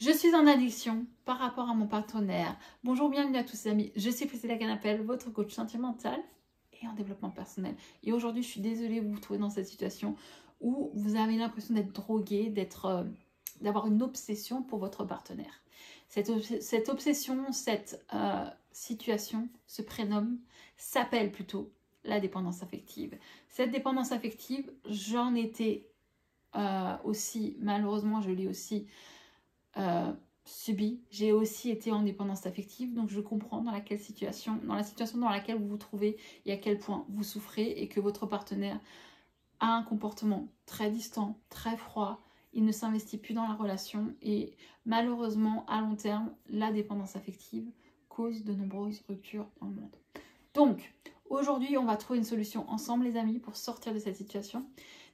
Je suis en addiction par rapport à mon partenaire. Bonjour, bienvenue à tous les amis. Je suis Priscilla Canapel, votre coach sentimental et en développement personnel. Et aujourd'hui, je suis désolée de vous trouver dans cette situation où vous avez l'impression d'être drogué, d'avoir une obsession pour votre partenaire. Cette obsession, cette situation se prénomme, s'appelle plutôt la dépendance affective. Cette dépendance affective, j'en étais aussi, malheureusement, je l'ai aussi subi. J'ai aussi été en dépendance affective, donc je comprends dans la situation dans laquelle vous vous trouvez et à quel point vous souffrez et que votre partenaire a un comportement très distant, très froid. Il ne s'investit plus dans la relation et malheureusement, à long terme, la dépendance affective cause de nombreuses ruptures dans le monde. Donc, aujourd'hui, on va trouver une solution ensemble, les amis, pour sortir de cette situation.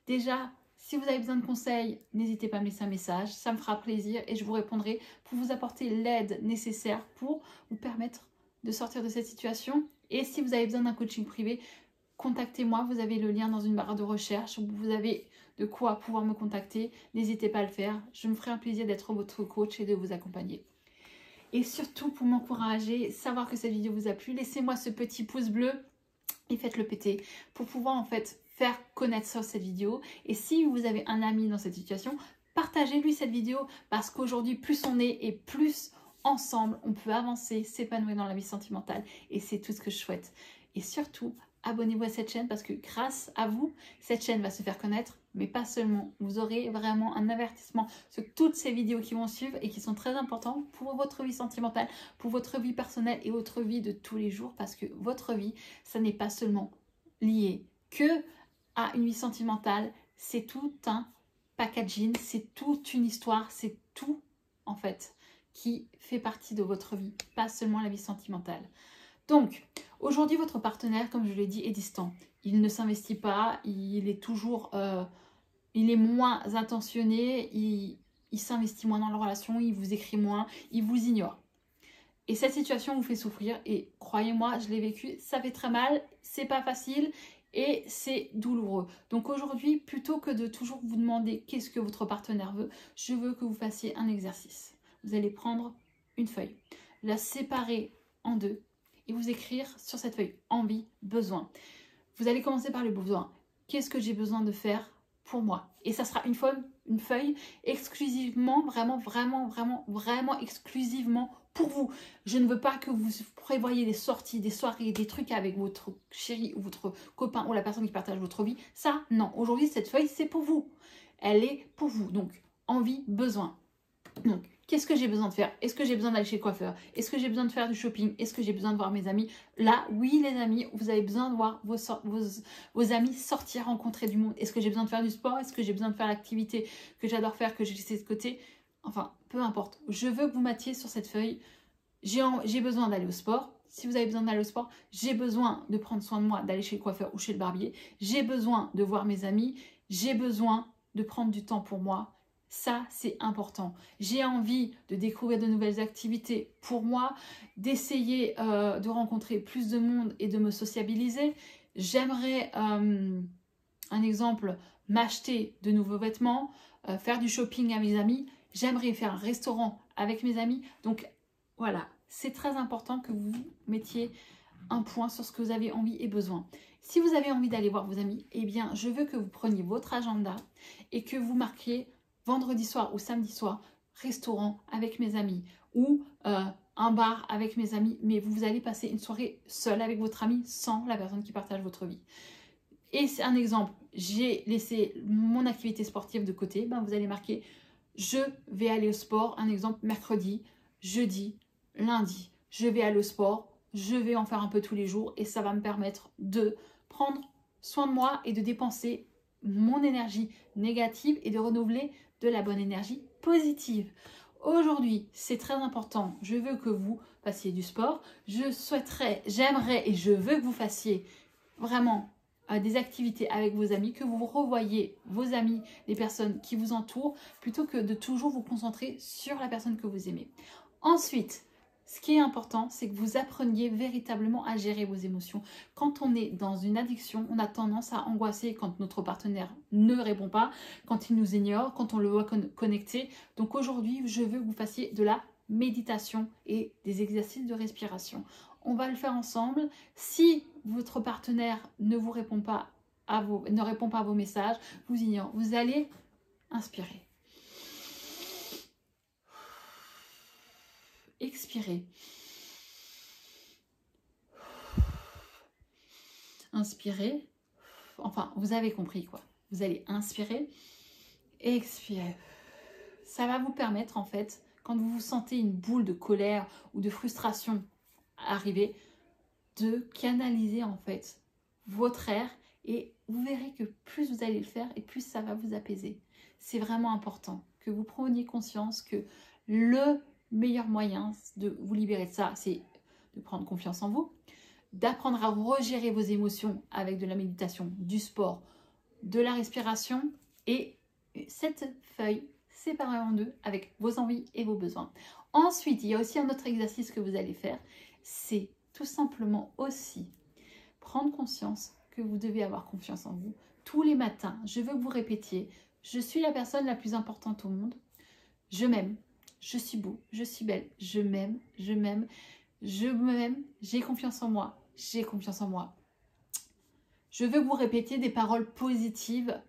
Déjà, si vous avez besoin de conseils, n'hésitez pas à me laisser un message, ça me fera plaisir et je vous répondrai pour vous apporter l'aide nécessaire pour vous permettre de sortir de cette situation. Et si vous avez besoin d'un coaching privé, contactez-moi, vous avez le lien dans une barre de recherche, vous avez de quoi pouvoir me contacter, n'hésitez pas à le faire, je me ferai un plaisir d'être votre coach et de vous accompagner. Et surtout pour m'encourager, savoir que cette vidéo vous a plu, laissez-moi ce petit pouce bleu et faites-le péter pour pouvoir en fait faire connaître cette vidéo. Et si vous avez un ami dans cette situation, partagez-lui cette vidéo parce qu'aujourd'hui, plus on est et plus ensemble, on peut avancer, s'épanouir dans la vie sentimentale. Et c'est tout ce que je souhaite. Et surtout, abonnez-vous à cette chaîne parce que grâce à vous, cette chaîne va se faire connaître, mais pas seulement. Vous aurez vraiment un avertissement sur toutes ces vidéos qui vont suivre et qui sont très importantes pour votre vie sentimentale, pour votre vie personnelle et votre vie de tous les jours parce que votre vie, ça n'est pas seulement lié que à une vie sentimentale, c'est tout un packaging, c'est toute une histoire, c'est tout en fait qui fait partie de votre vie, pas seulement la vie sentimentale. Donc, aujourd'hui, votre partenaire, comme je l'ai dit, est distant. Il ne s'investit pas, il est toujours, il est moins intentionné, il s'investit moins dans la relation, il vous écrit moins, il vous ignore. Et cette situation vous fait souffrir et croyez-moi, je l'ai vécu, ça fait très mal, c'est pas facile et c'est douloureux. Donc aujourd'hui, plutôt que de toujours vous demander qu'est-ce que votre partenaire veut, je veux que vous fassiez un exercice. Vous allez prendre une feuille, la séparer en deux et vous écrire sur cette feuille envie, besoin. Vous allez commencer par le besoin. Qu'est-ce que j'ai besoin de faire pour moi? Et ça sera une feuille exclusivement, vraiment exclusivement pour vous. Je ne veux pas que vous prévoyiez des sorties, des soirées, des trucs avec votre chéri ou votre copain ou la personne qui partage votre vie. Ça, non. Aujourd'hui, cette feuille, c'est pour vous. Elle est pour vous. Donc, envie, besoin. Donc, qu'est-ce que j'ai besoin de faire? Est-ce que j'ai besoin d'aller chez le coiffeur? Est-ce que j'ai besoin de faire du shopping? Est-ce que j'ai besoin de voir mes amis? Là, oui, les amis, vous avez besoin de voir vos amis sortir, rencontrer du monde. Est-ce que j'ai besoin de faire du sport? Est-ce que j'ai besoin de faire l'activité que j'adore faire, que j'ai laissée de côté? Enfin, peu importe. Je veux que vous mattiez sur cette feuille. J'ai besoin d'aller au sport. Si vous avez besoin d'aller au sport, j'ai besoin de prendre soin de moi, d'aller chez le coiffeur ou chez le barbier. J'ai besoin de voir mes amis. J'ai besoin de prendre du temps pour moi. Ça, c'est important. J'ai envie de découvrir de nouvelles activités pour moi, d'essayer de rencontrer plus de monde et de me sociabiliser. J'aimerais, un exemple, m'acheter de nouveaux vêtements, faire du shopping à mes amis. J'aimerais faire un restaurant avec mes amis. Donc, voilà, c'est très important que vous mettiez un point sur ce que vous avez envie et besoin. Si vous avez envie d'aller voir vos amis, eh bien, je veux que vous preniez votre agenda et que vous marquiez vendredi soir ou samedi soir, restaurant avec mes amis ou un bar avec mes amis, mais vous allez passer une soirée seule avec votre ami sans la personne qui partage votre vie. Et c'est un exemple, j'ai laissé mon activité sportive de côté, ben vous allez marquer je vais aller au sport, un exemple mercredi, jeudi, lundi, je vais aller au sport, je vais en faire un peu tous les jours et ça va me permettre de prendre soin de moi et de dépenser mon énergie négative et de renouveler de la bonne énergie positive. Aujourd'hui, c'est très important, je veux que vous fassiez du sport, j'aimerais et je veux que vous fassiez vraiment des activités avec vos amis, que vous revoyiez vos amis, les personnes qui vous entourent, plutôt que de toujours vous concentrer sur la personne que vous aimez. Ensuite, Ce qui est important, c'est que vous appreniez véritablement à gérer vos émotions. Quand on est dans une addiction, on a tendance à angoisser quand notre partenaire ne répond pas, quand il nous ignore, quand on le voit connecté. Donc aujourd'hui, je veux que vous fassiez de la méditation et des exercices de respiration. On va le faire ensemble. Si votre partenaire ne vous répond pas ne répond pas à vos messages, vous ignore, vous allez inspirer. Expirez. Inspirez. Enfin, vous avez compris quoi. Vous allez inspirer, expirer. Ça va vous permettre en fait, quand vous vous sentez une boule de colère ou de frustration arriver, de canaliser en fait votre air et vous verrez que plus vous allez le faire et plus ça va vous apaiser. C'est vraiment important que vous preniez conscience que le meilleur moyen de vous libérer de ça, c'est de prendre confiance en vous, d'apprendre à regérer vos émotions avec de la méditation, du sport, de la respiration et cette feuille séparée en deux avec vos envies et vos besoins. Ensuite, il y a aussi un autre exercice que vous allez faire, c'est tout simplement aussi prendre conscience que vous devez avoir confiance en vous. Tous les matins, je veux que vous répétiez, je suis la personne la plus importante au monde, je m'aime, je suis beau, je suis belle, je m'aime, je m'aime, je m'aime, j'ai confiance en moi, j'ai confiance en moi. Je veux que vous répétiez des paroles positives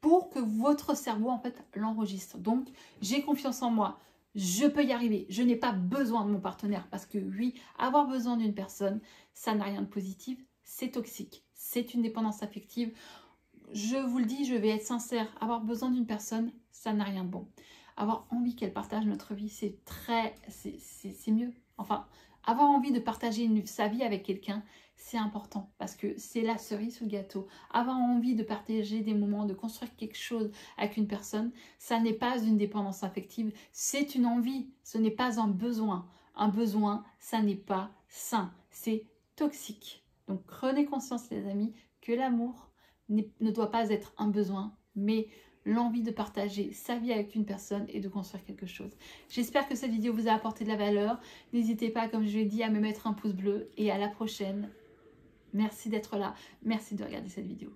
pour que votre cerveau en fait l'enregistre. Donc, j'ai confiance en moi, je peux y arriver, je n'ai pas besoin de mon partenaire parce que oui, avoir besoin d'une personne, ça n'a rien de positif, c'est toxique, c'est une dépendance affective. Je vous le dis, je vais être sincère, avoir besoin d'une personne, ça n'a rien de bon. Avoir envie qu'elle partage notre vie, c'est mieux. Enfin, avoir envie de partager sa vie avec quelqu'un, c'est important parce que c'est la cerise sur le gâteau. Avoir envie de partager des moments, de construire quelque chose avec une personne, ça n'est pas une dépendance affective, c'est une envie, ce n'est pas un besoin. Un besoin, ça n'est pas sain, c'est toxique. Donc prenez conscience les amis que l'amour ne doit pas être un besoin, mais l'envie de partager sa vie avec une personne et de construire quelque chose. J'espère que cette vidéo vous a apporté de la valeur. N'hésitez pas, comme je l'ai dit, à me mettre un pouce bleu et à la prochaine. Merci d'être là. Merci de regarder cette vidéo.